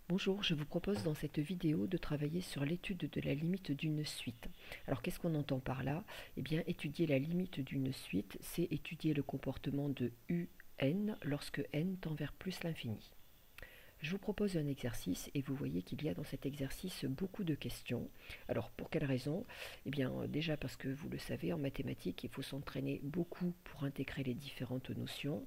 Bonjour, je vous propose dans cette vidéo de travailler sur l'étude de la limite d'une suite. Alors qu'est-ce qu'on entend par là? Eh bien, étudier la limite d'une suite, c'est étudier le comportement de UN lorsque n tend vers plus l'infini. Je vous propose un exercice et vous voyez qu'il y a dans cet exercice beaucoup de questions. Alors pour quelle raison? Eh bien déjà parce que vous le savez, en mathématiques, il faut s'entraîner beaucoup pour intégrer les différentes notions.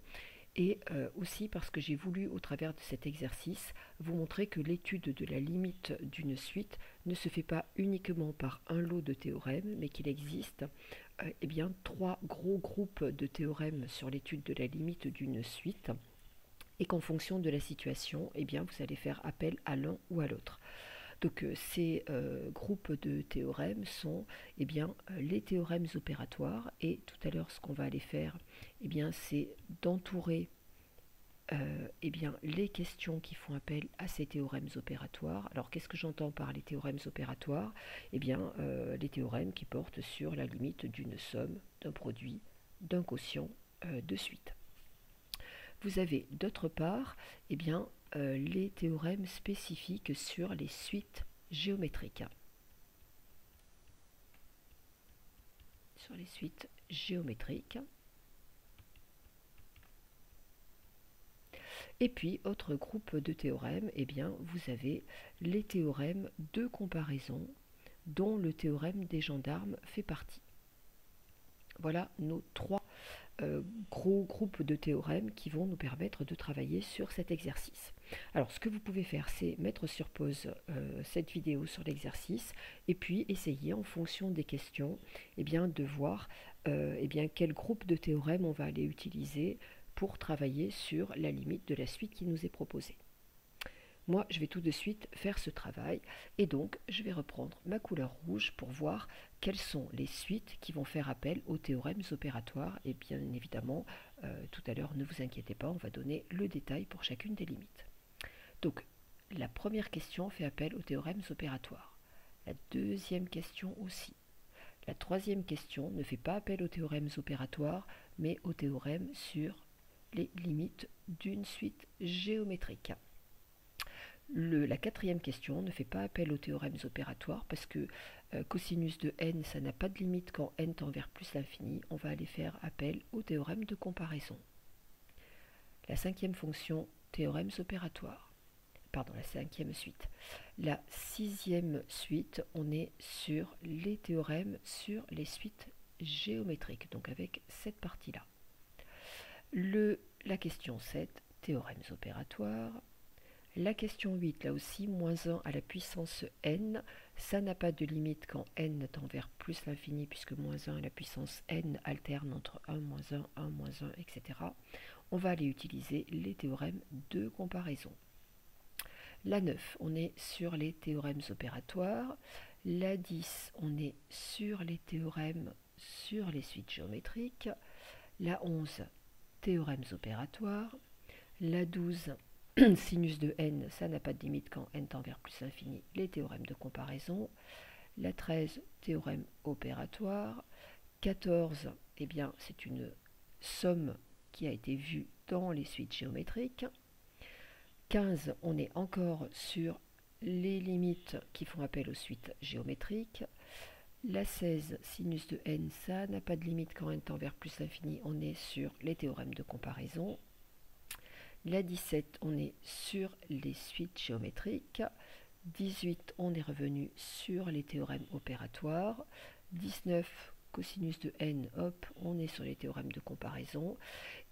Et aussi parce que j'ai voulu, au travers de cet exercice, vous montrer que l'étude de la limite d'une suite ne se fait pas uniquement par un lot de théorèmes, mais qu'il existe eh bien, trois gros groupes de théorèmes sur l'étude de la limite d'une suite, et qu'en fonction de la situation, eh bien, vous allez faire appel à l'un ou à l'autre. Donc ces groupes de théorèmes sont les théorèmes opératoires, et tout à l'heure ce qu'on va aller faire, c'est d'entourer les questions qui font appel à ces théorèmes opératoires. Alors qu'est-ce que j'entends par les théorèmes opératoires? Les théorèmes qui portent sur la limite d'une somme, d'un produit, d'un quotient, de suite. Vous avez d'autre part les théorèmes spécifiques sur les suites géométriques. Sur les suites géométriques. Et puis, autre groupe de théorèmes, vous avez les théorèmes de comparaison dont le théorème des gendarmes fait partie. Voilà nos trois gros groupes de théorèmes qui vont nous permettre de travailler sur cet exercice. Alors ce que vous pouvez faire, c'est mettre sur pause cette vidéo sur l'exercice et puis essayer en fonction des questions de voir quel groupe de théorèmes on va aller utiliser pour travailler sur la limite de la suite qui nous est proposée. Moi, je vais tout de suite faire ce travail et donc je vais reprendre ma couleur rouge pour voir quelles sont les suites qui vont faire appel aux théorèmes opératoires. Et bien évidemment, tout à l'heure, ne vous inquiétez pas, on va donner le détail pour chacune des limites. Donc, la première question fait appel aux théorèmes opératoires. La deuxième question aussi. La troisième question ne fait pas appel aux théorèmes opératoires, mais aux théorèmes sur les limites d'une suite géométrique. La quatrième question ne fait pas appel aux théorèmes opératoires parce que cosinus de n, ça n'a pas de limite quand n tend vers plus l'infini. On va aller faire appel au théorème de comparaison. La cinquième fonction, théorèmes opératoires. Pardon, la cinquième suite. La sixième suite, on est sur les théorèmes sur les suites géométriques, donc avec cette partie-là. La question 7, théorèmes opératoires. La question 8, là aussi, moins 1 à la puissance n, ça n'a pas de limite quand n tend vers plus l'infini, puisque moins 1 à la puissance n alterne entre 1, moins 1, etc. On va aller utiliser les théorèmes de comparaison. La 9, on est sur les théorèmes opératoires. La 10, on est sur les théorèmes sur les suites géométriques. La 11, théorèmes opératoires. La 12, sinus de n, ça n'a pas de limite quand n tend vers plus l'infini, les théorèmes de comparaison. La 13, théorème opératoire. 14, c'est une somme qui a été vue dans les suites géométriques. 15, on est encore sur les limites qui font appel aux suites géométriques. La 16, sinus de n, ça n'a pas de limite quand n tend vers plus l'infini, on est sur les théorèmes de comparaison. La 17, on est sur les suites géométriques. 18, on est revenu sur les théorèmes opératoires. 19, cosinus de n, hop, on est sur les théorèmes de comparaison.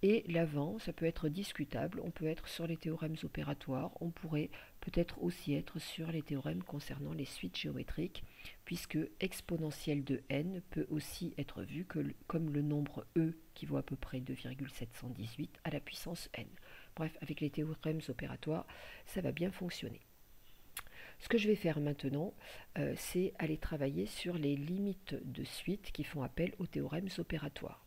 Et l'avant, ça peut être discutable, on peut être sur les théorèmes opératoires, on pourrait peut-être aussi être sur les théorèmes concernant les suites géométriques, puisque exponentielle de n peut aussi être vu comme le nombre e qui vaut à peu près 2,718 à la puissance n. Bref, avec les théorèmes opératoires, ça va bien fonctionner. Ce que je vais faire maintenant, c'est aller travailler sur les limites de suite qui font appel aux théorèmes opératoires.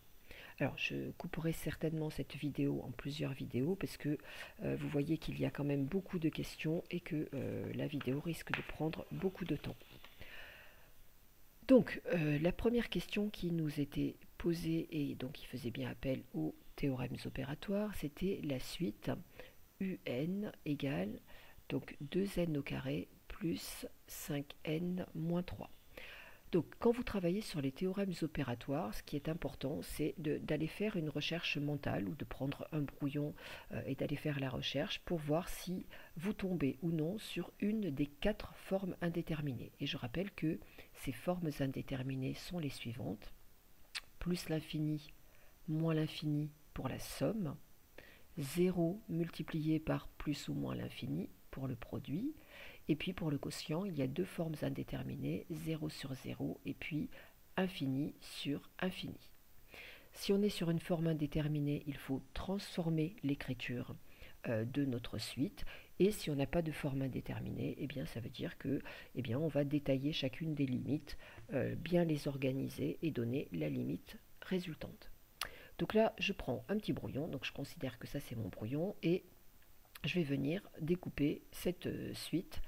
Alors, je couperai certainement cette vidéo en plusieurs vidéos parce que vous voyez qu'il y a quand même beaucoup de questions et que la vidéo risque de prendre beaucoup de temps. Donc, la première question qui nous était posée et donc qui faisait bien appel aux théorèmes opératoires, c'était la suite UN égale Donc 2n au carré plus 5n moins 3. Donc, quand vous travaillez sur les théorèmes opératoires, ce qui est important, c'est d'aller faire une recherche mentale ou de prendre un brouillon et d'aller faire la recherche pour voir si vous tombez ou non sur une des 4 formes indéterminées. Et je rappelle que ces formes indéterminées sont les suivantes. Plus l'infini, moins l'infini pour la somme. 0 multiplié par plus ou moins l'infini pour le produit. Et puis pour le quotient, il y a 2 formes indéterminées, 0 sur 0 et puis infini sur infini. Si on est sur une forme indéterminée, il faut transformer l'écriture de notre suite. Et si on n'a pas de forme indéterminée, eh bien ça veut dire que on va détailler chacune des limites, bien les organiser et donner la limite résultante. Donc là, je prends un petit brouillon, donc je considère que ça c'est mon brouillon, et je vais venir découper cette suite.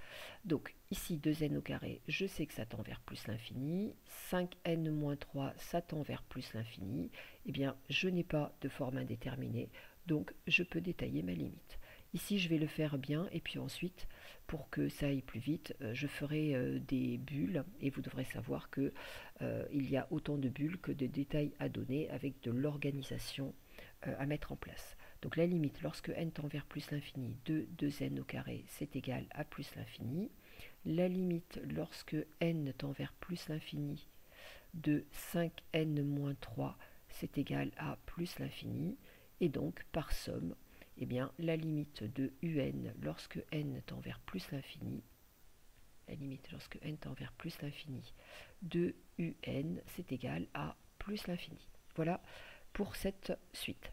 Donc ici 2n au carré, je sais que ça tend vers plus l'infini. 5n moins 3, ça tend vers plus l'infini. Eh bien, je n'ai pas de forme indéterminée, donc je peux détailler ma limite. Ici, je vais le faire bien, et puis ensuite, pour que ça aille plus vite, je ferai des bulles, et vous devrez savoir que il y a autant de bulles que de détails à donner avec de l'organisation à mettre en place. Donc la limite, lorsque n tend vers plus l'infini de 2n au carré, c'est égal à plus l'infini. La limite, lorsque n tend vers plus l'infini de 5n moins 3, c'est égal à plus l'infini. Et donc, par somme, eh bien, la limite de un lorsque n tend vers plus l'infini, la limite lorsque n tend vers plus l'infini de un, c'est égal à plus l'infini. Voilà pour cette suite.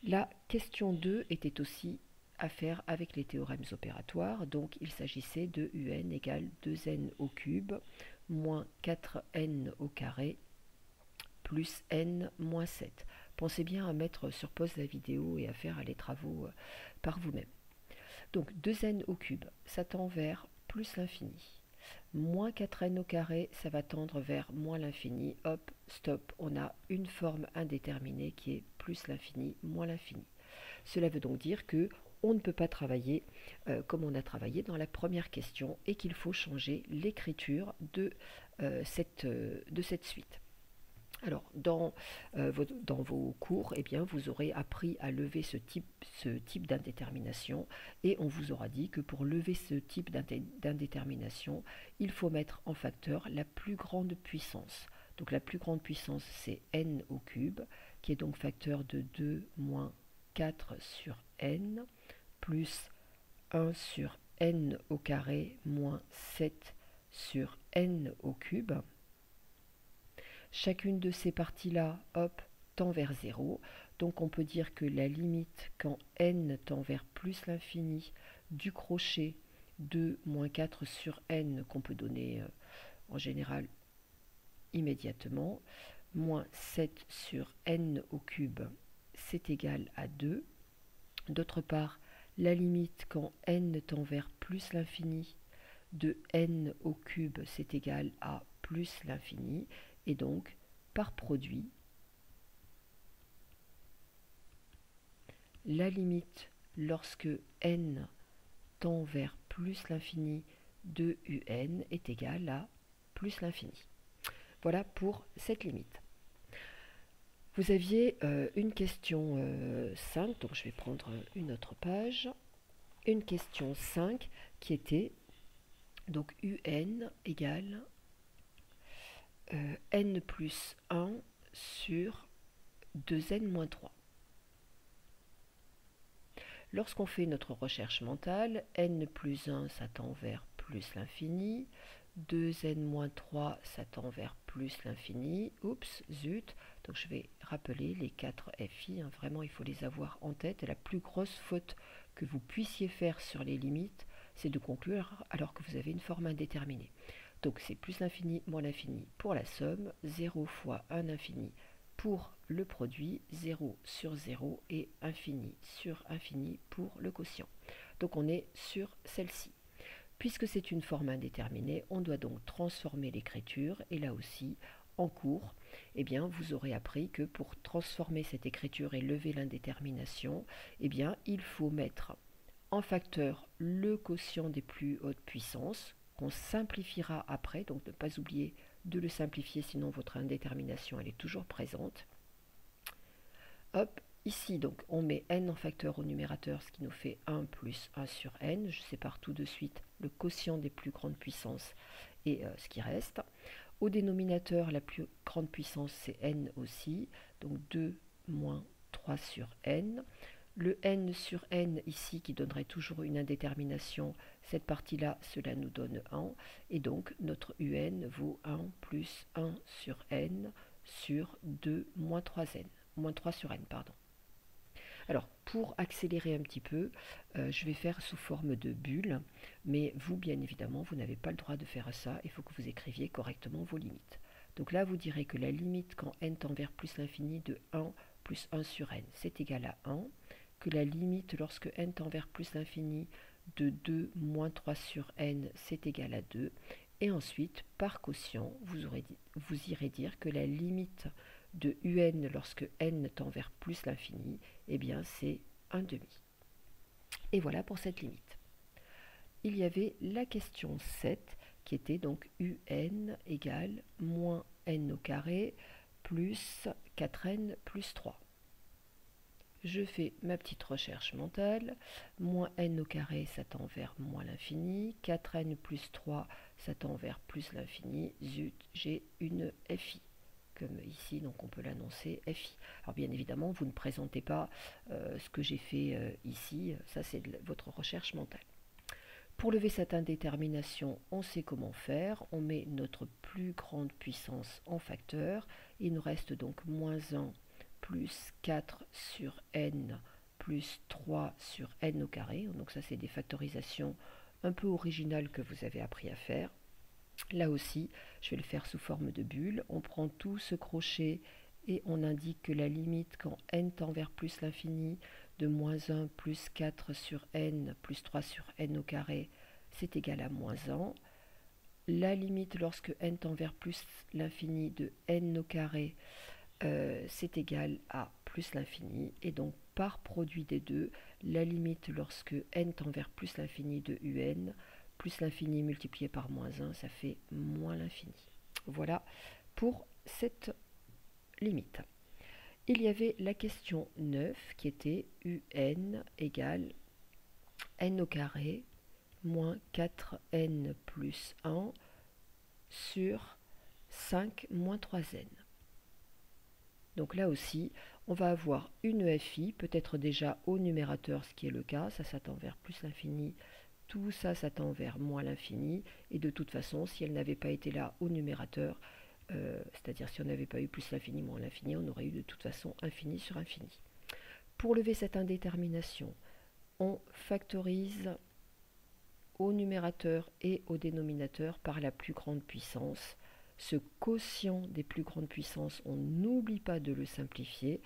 La question 2 était aussi à faire avec les théorèmes opératoires, donc il s'agissait de un égale 2n au cube moins 4n au carré plus n moins 7. Pensez bien à mettre sur pause la vidéo et à faire les travaux par vous-même. Donc 2n au cube, ça tend vers plus l'infini. Moins 4n au carré, ça va tendre vers moins l'infini. Hop, stop, on a une forme indéterminée qui est plus l'infini, moins l'infini. Cela veut donc dire que on ne peut pas travailler comme on a travaillé dans la première question et qu'il faut changer l'écriture de cette suite. Alors, dans vos cours, eh bien, vous aurez appris à lever ce type d'indétermination et on vous aura dit que pour lever ce type d'indétermination, il faut mettre en facteur la plus grande puissance. Donc la plus grande puissance, c'est n au cube, qui est donc facteur de 2 moins 4 sur n, plus 1 sur n au carré moins 7 sur n au cube. Chacune de ces parties-là, hop, tend vers 0. Donc on peut dire que la limite quand n tend vers plus l'infini du crochet 2 moins 4 sur n, qu'on peut donner en général immédiatement, moins 7 sur n au cube, c'est égal à 2. D'autre part, la limite quand n tend vers plus l'infini de n au cube, c'est égal à plus l'infini. Et donc, par produit, la limite lorsque n tend vers plus l'infini de un est égale à plus l'infini. Voilà pour cette limite. Vous aviez une question 5, donc je vais prendre une autre page. Une question 5 qui était donc un égale n plus 1 sur 2n moins 3. Lorsqu'on fait notre recherche mentale, n plus 1, ça tend vers plus l'infini, 2n moins 3, ça tend vers plus l'infini. Oups, zut. Donc je vais rappeler les 4 FI, vraiment il faut les avoir en tête. Et la plus grosse faute que vous puissiez faire sur les limites, c'est de conclure alors que vous avez une forme indéterminée. Donc c'est plus l'infini moins l'infini pour la somme, 0 fois 1 infini pour le produit, 0 sur 0 et infini sur infini pour le quotient. Donc on est sur celle-ci. Puisque c'est une forme indéterminée, on doit donc transformer l'écriture et là aussi, en cours, eh bien, vous aurez appris que pour transformer cette écriture et lever l'indétermination, eh bien, il faut mettre en facteur le quotient des plus hautes puissances, qu'on simplifiera après, donc ne pas oublier de le simplifier, sinon votre indétermination elle est toujours présente. Hop, ici donc on met n en facteur au numérateur, ce qui nous fait 1 plus 1 sur n. Je sépare tout de suite le quotient des plus grandes puissances et ce qui reste. Au dénominateur, la plus grande puissance c'est n aussi, donc 2 moins 3 sur n. Le n sur n ici qui donnerait toujours une indétermination, cette partie-là, cela nous donne 1. Et donc notre un vaut 1 plus 1 sur n sur 2 moins 3n. Moins 3 sur n, pardon. Alors, pour accélérer un petit peu, je vais faire sous forme de bulle, mais vous, bien évidemment, vous n'avez pas le droit de faire ça, il faut que vous écriviez correctement vos limites. Donc là, vous direz que la limite quand n tend vers plus l'infini de 1 plus 1 sur n, c'est égal à 1, que la limite lorsque n tend vers plus l'infini de 2 moins 3 sur n, c'est égal à 2, et ensuite, par quotient, vous irez dire que la limite de un lorsque n tend vers plus l'infini, eh bien c'est 1 demi. Et voilà pour cette limite. Il y avait la question 7 qui était donc un égale moins n au carré plus 4n plus 3. Je fais ma petite recherche mentale. Moins n au carré, ça tend vers moins l'infini. 4n plus 3, ça tend vers plus l'infini. Zut, j'ai une FI. Comme ici, donc on peut l'annoncer FI. Alors bien évidemment, vous ne présentez pas ce que j'ai fait ici. Ça, c'est votre recherche mentale. Pour lever cette indétermination, on sait comment faire. On met notre plus grande puissance en facteur. Il nous reste donc moins 1 plus 4 sur n plus 3 sur n au carré. Donc ça, c'est des factorisations un peu originales que vous avez appris à faire. Là aussi, je vais le faire sous forme de bulle. On prend tout ce crochet et on indique que la limite quand n tend vers plus l'infini de moins 1 plus 4 sur n plus 3 sur n au carré, c'est égal à moins 1. La limite lorsque n tend vers plus l'infini de n au carré, c'est égal à plus l'infini. Et donc, par produit des deux, la limite lorsque n tend vers plus l'infini de un, plus l'infini multiplié par moins 1, ça fait moins l'infini. Voilà pour cette limite. Il y avait la question 9 qui était un égale n au carré moins 4n plus 1 sur 5 moins 3n. Donc là aussi, on va avoir une FI, peut-être déjà au numérateur, ce qui est le cas, ça tend vers plus l'infini, tout ça, ça tend vers moins l'infini, et de toute façon, si elle n'avait pas été là au numérateur, c'est-à-dire si on n'avait pas eu plus l'infini moins l'infini, on aurait eu de toute façon infini sur infini. Pour lever cette indétermination, on factorise au numérateur et au dénominateur par la plus grande puissance. Ce quotient des plus grandes puissances, on n'oublie pas de le simplifier.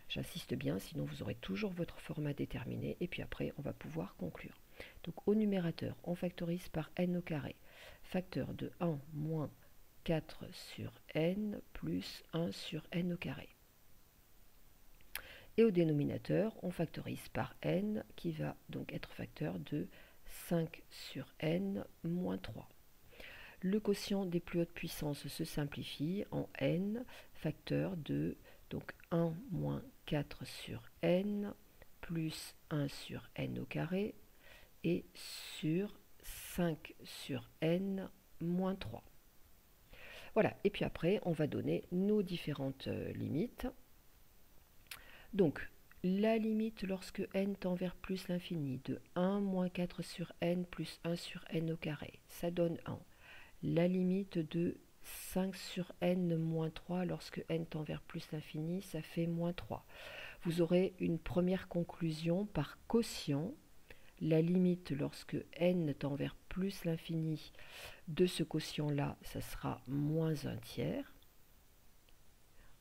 J'insiste bien, sinon vous aurez toujours votre format déterminé. Et puis après, on va pouvoir conclure. Donc au numérateur, on factorise par n au carré. Facteur de 1 moins 4 sur n plus 1 sur n au carré. Et au dénominateur, on factorise par n qui va donc être facteur de 5 sur n moins 3. Le quotient des plus hautes puissances se simplifie en n, facteur de donc 1 moins 4 sur n plus 1 sur n au carré et sur 5 sur n moins 3. Voilà, et puis après, on va donner nos différentes limites. Donc, la limite lorsque n tend vers plus l'infini de 1 moins 4 sur n plus 1 sur n au carré, ça donne 1. La limite de 5 sur n moins 3 lorsque n tend vers plus l'infini, ça fait moins 3. Vous aurez une première conclusion par quotient. La limite lorsque n tend vers plus l'infini de ce quotient-là, ça sera moins 1 tiers.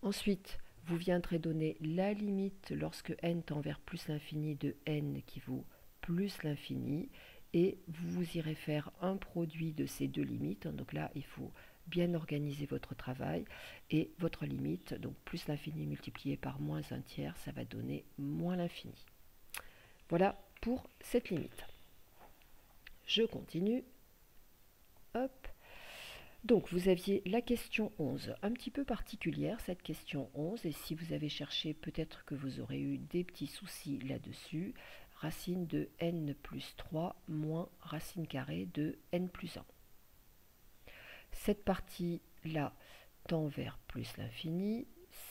Ensuite, vous viendrez donner la limite lorsque n tend vers plus l'infini de n qui vaut plus l'infini, et vous irez faire un produit de ces deux limites. Donc là, il faut bien organiser votre travail, et votre limite, donc plus l'infini multiplié par moins 1 tiers, ça va donner moins l'infini. Voilà pour cette limite. Je continue. Hop. Donc, vous aviez la question 11, un petit peu particulière, cette question 11, et si vous avez cherché, peut-être que vous aurez eu des petits soucis là-dessus. Racine de n plus 3 moins racine carrée de n plus 1. Cette partie-là tend vers plus l'infini,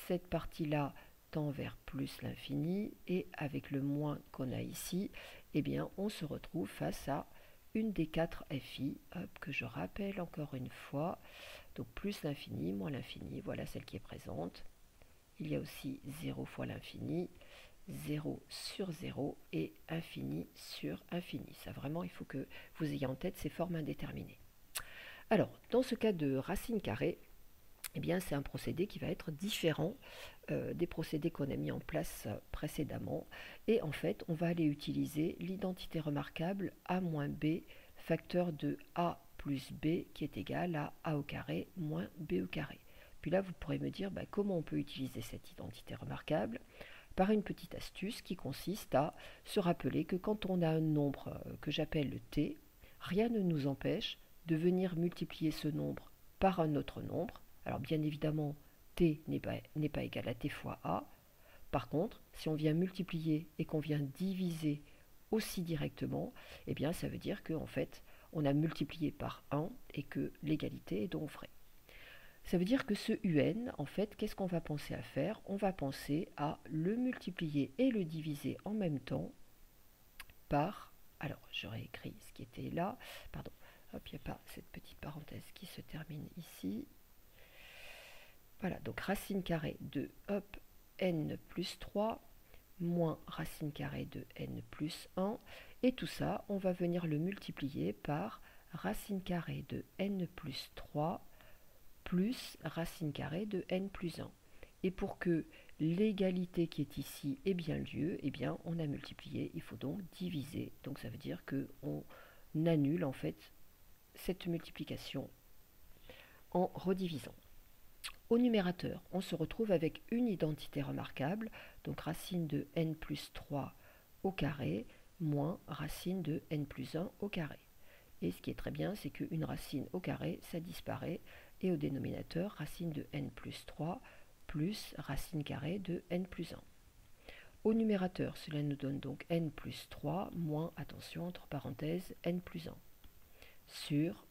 cette partie-là tend vers plus l'infini, et avec le moins qu'on a ici, eh bien, on se retrouve face à une des 4 FI, que je rappelle encore une fois. Donc plus l'infini, moins l'infini, voilà celle qui est présente. Il y a aussi 0 fois l'infini, 0 sur 0 et infini sur infini. Ça vraiment, il faut que vous ayez en tête ces formes indéterminées. Alors, dans ce cas de racine carrée, eh bien, c'est un procédé qui va être différent des procédés qu'on a mis en place précédemment. Et en fait, on va aller utiliser l'identité remarquable a moins b, facteur de a plus b, qui est égal à a au carré moins b au carré. Puis là, vous pourrez me dire comment on peut utiliser cette identité remarquable. Par une petite astuce qui consiste à se rappeler que quand on a un nombre que j'appelle le t, rien ne nous empêche de venir multiplier ce nombre par un autre nombre. Alors bien évidemment, t n'est pas égal à t fois a. Par contre, si on vient multiplier et qu'on vient diviser aussi directement, eh bien ça veut dire qu'en fait, on a multiplié par 1 et que l'égalité est donc vraie. Ça veut dire que ce un, en fait, qu'est-ce qu'on va penser à faire? On va penser à le multiplier et le diviser en même temps par, alors j'aurais écrit ce qui était là, pardon, hop, il n'y a pas cette petite parenthèse qui se termine ici. Voilà, donc racine carrée de hop, n plus 3 moins racine carrée de n plus 1. Et tout ça, on va venir le multiplier par racine carrée de n plus 3 plus racine carrée de n plus 1. Et pour que l'égalité qui est ici ait bien lieu, eh bien on a multiplié, il faut donc diviser. Donc ça veut dire qu'on annule en fait cette multiplication en redivisant. Au numérateur, on se retrouve avec une identité remarquable, donc racine de n plus 3 au carré moins racine de n plus 1 au carré. Et ce qui est très bien, c'est qu'une racine au carré, ça disparaît, et au dénominateur, racine de n plus 3 plus racine carrée de n plus 1. Au numérateur, cela nous donne donc n plus 3 moins, attention, entre parenthèses, n plus 1 sur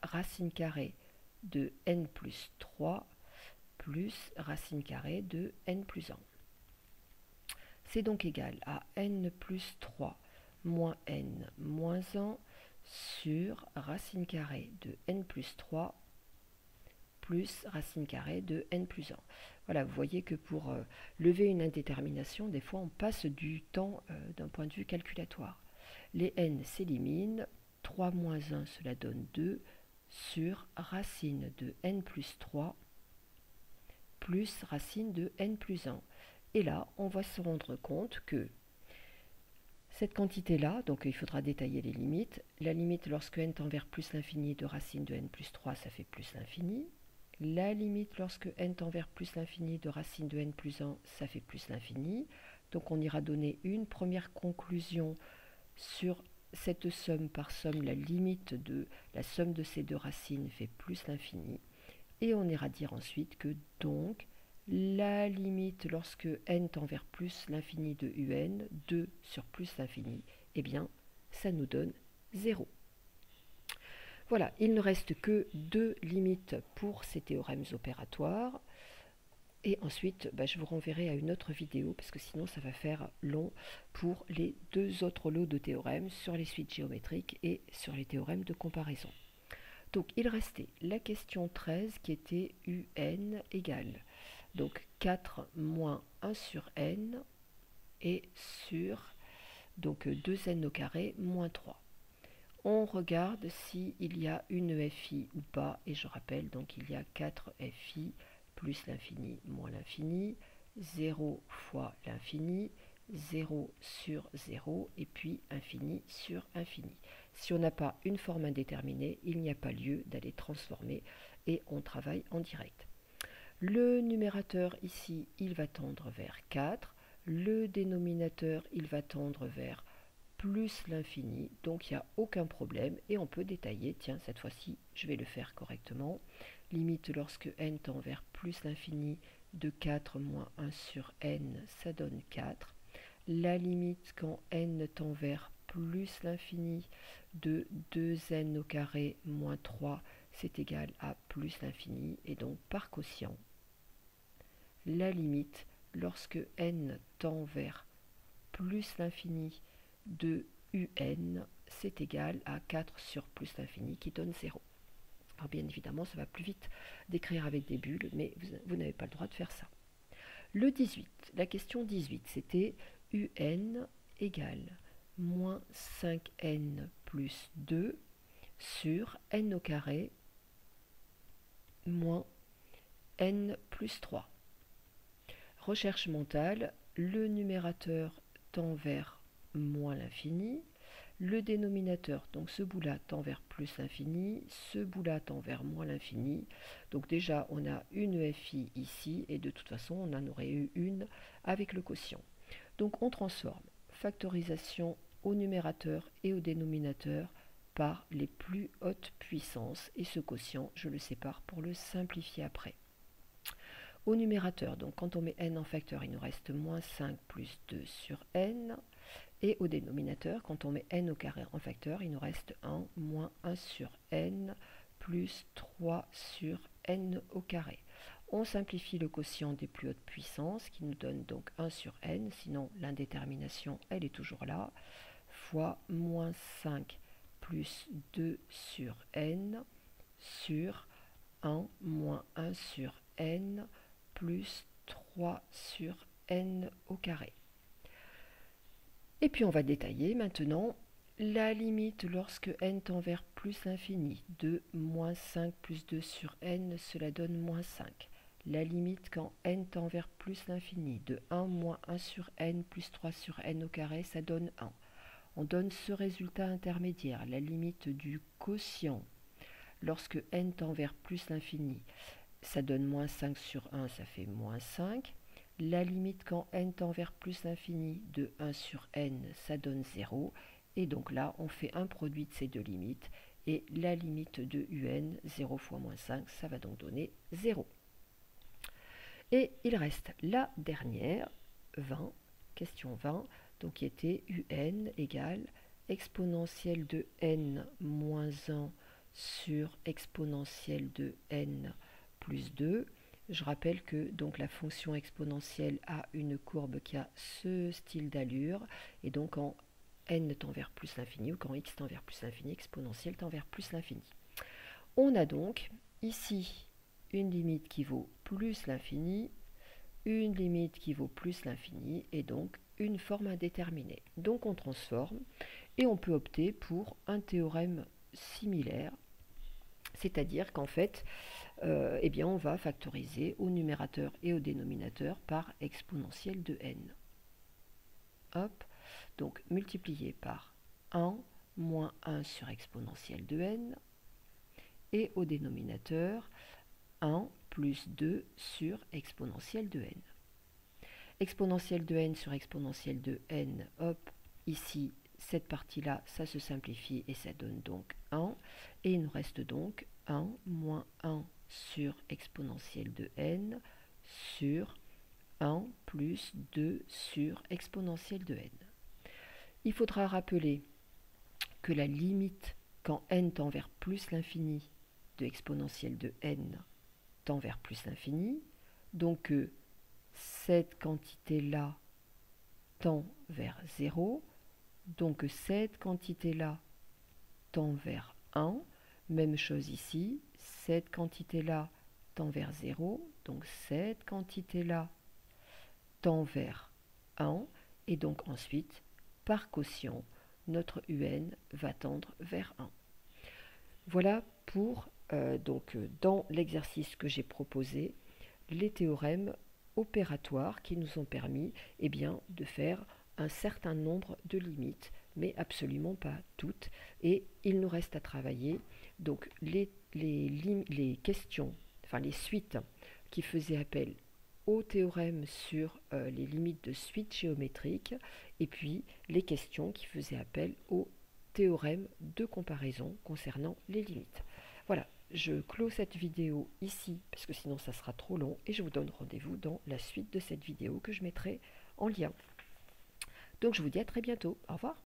racine carrée de n plus 3 plus racine carrée de n plus 1. C'est donc égal à n plus 3 moins n moins 1 sur racine carrée de n plus 3 plus racine carrée de n plus 1. Voilà, vous voyez que pour lever une indétermination, des fois on passe du temps d'un point de vue calculatoire. Les n s'éliminent, 3 moins 1 cela donne 2 sur racine de n plus 3 plus racine de n plus 1. Et là, on va se rendre compte que cette quantité-là, donc il faudra détailler les limites. La limite lorsque n tend vers plus l'infini de racine de n plus 3, ça fait plus l'infini. La limite lorsque n tend vers plus l'infini de racine de n plus 1, ça fait plus l'infini. Donc on ira donner une première conclusion sur cette somme par somme. La limite de la somme de ces deux racines fait plus l'infini. Et on ira dire ensuite que donc la limite lorsque n tend vers plus l'infini de un, 2 sur plus l'infini, eh bien ça nous donne 0. Voilà, il ne reste que deux limites pour ces théorèmes opératoires. Et ensuite, je vous renverrai à une autre vidéo, parce que sinon ça va faire long pour les deux autres lots de théorèmes sur les suites géométriques et sur les théorèmes de comparaison. Donc il restait la question 13 qui était un égale donc 4 moins 1 sur n et sur donc 2n au carré moins 3. On regarde s'il y a une FI ou pas, et je rappelle, donc il y a 4 FI plus l'infini moins l'infini, 0 fois l'infini, 0 sur 0, et puis infini sur infini. Si on n'a pas une forme indéterminée, il n'y a pas lieu d'aller transformer, et on travaille en direct. Le numérateur ici, il va tendre vers 4, le dénominateur, il va tendre vers plus l'infini, donc il n'y a aucun problème et on peut détailler. Tiens, cette fois-ci, je vais le faire correctement. Limite lorsque n tend vers plus l'infini de 4 moins 1 sur n, ça donne 4. La limite quand n tend vers plus l'infini de 2n au carré moins 3, c'est égal à plus l'infini, et donc par quotient, la limite lorsque n tend vers plus l'infini de un, c'est égal à 4 sur plus l'infini qui donne 0. Alors bien évidemment, ça va plus vite d'écrire avec des bulles, mais vous n'avez pas le droit de faire ça. Le 18, la question 18, c'était un égale moins 5n plus 2 sur n au carré moins n plus 3. Recherche mentale, le numérateur tend vers moins l'infini, le dénominateur, donc ce bout-là, tend vers plus l'infini, ce bout-là tend vers moins l'infini. Donc déjà, on a une FI ici, et de toute façon, on en aurait eu une avec le quotient. Donc on transforme factorisation au numérateur et au dénominateur par les plus hautes puissances, et ce quotient, je le sépare pour le simplifier après. Au numérateur, donc quand on met n en facteur, il nous reste moins 5 plus 2 sur n. Et au dénominateur, quand on met n au carré en facteur, il nous reste 1 moins 1 sur n plus 3 sur n au carré. On simplifie le quotient des plus hautes puissances qui nous donne donc 1 sur n, sinon l'indétermination elle est toujours là, fois moins 5 plus 2 sur n sur 1 moins 1 sur n plus 3 sur n au carré. Et puis on va détailler maintenant la limite lorsque n tend vers plus l'infini de moins 5 plus 2 sur n, cela donne moins 5. La limite quand n tend vers plus l'infini de 1 moins 1 sur n plus 3 sur n au carré, ça donne 1. On donne ce résultat intermédiaire, la limite du quotient lorsque n tend vers plus l'infini, ça donne moins 5 sur 1, ça fait moins 5. La limite quand n tend vers plus l'infini de 1 sur n, ça donne 0. Et donc là, on fait un produit de ces deux limites. Et la limite de un, 0 fois moins 5, ça va donc donner 0. Et il reste la dernière, 20, question 20, donc qui était un égale exponentielle de n moins 1 sur exponentielle de n plus 2. Je rappelle que donc la fonction exponentielle a une courbe qui a ce style d'allure, et donc quand n tend vers plus l'infini ou quand x tend vers plus l'infini, exponentielle tend vers plus l'infini. On a donc ici une limite qui vaut plus l'infini, une limite qui vaut plus l'infini, et donc une forme indéterminée. Donc on transforme et on peut opter pour un théorème similaire, c'est-à-dire qu'en fait, eh bien on va factoriser au numérateur et au dénominateur par exponentielle de n. Hop, donc multiplié par 1 moins 1 sur exponentielle de n, et au dénominateur 1 plus 2 sur exponentielle de n. Exponentielle de n sur exponentielle de n, hop, ici, cette partie-là, ça se simplifie et ça donne donc 1. Et il nous reste donc 1 moins 1 sur exponentielle de n sur 1 plus 2 sur exponentielle de n. Il faudra rappeler que la limite quand n tend vers plus l'infini de exponentielle de n tend vers plus l'infini, donc cette quantité-là tend vers 0, donc cette quantité-là tend vers 1, même chose ici, cette quantité-là tend vers 0, donc cette quantité-là tend vers 1, et donc ensuite, par quotient, notre un va tendre vers 1. Voilà pour, dans l'exercice que j'ai proposé, les théorèmes opératoires qui nous ont permis de faire un certain nombre de limites, mais absolument pas toutes. Et il nous reste à travailler donc les questions, enfin les suites qui faisaient appel au théorème sur les limites de suite géométrique, et puis les questions qui faisaient appel au théorème de comparaison concernant les limites. Voilà, je clôt cette vidéo ici, parce que sinon ça sera trop long, et je vous donne rendez-vous dans la suite de cette vidéo que je mettrai en lien. Donc je vous dis à très bientôt, au revoir.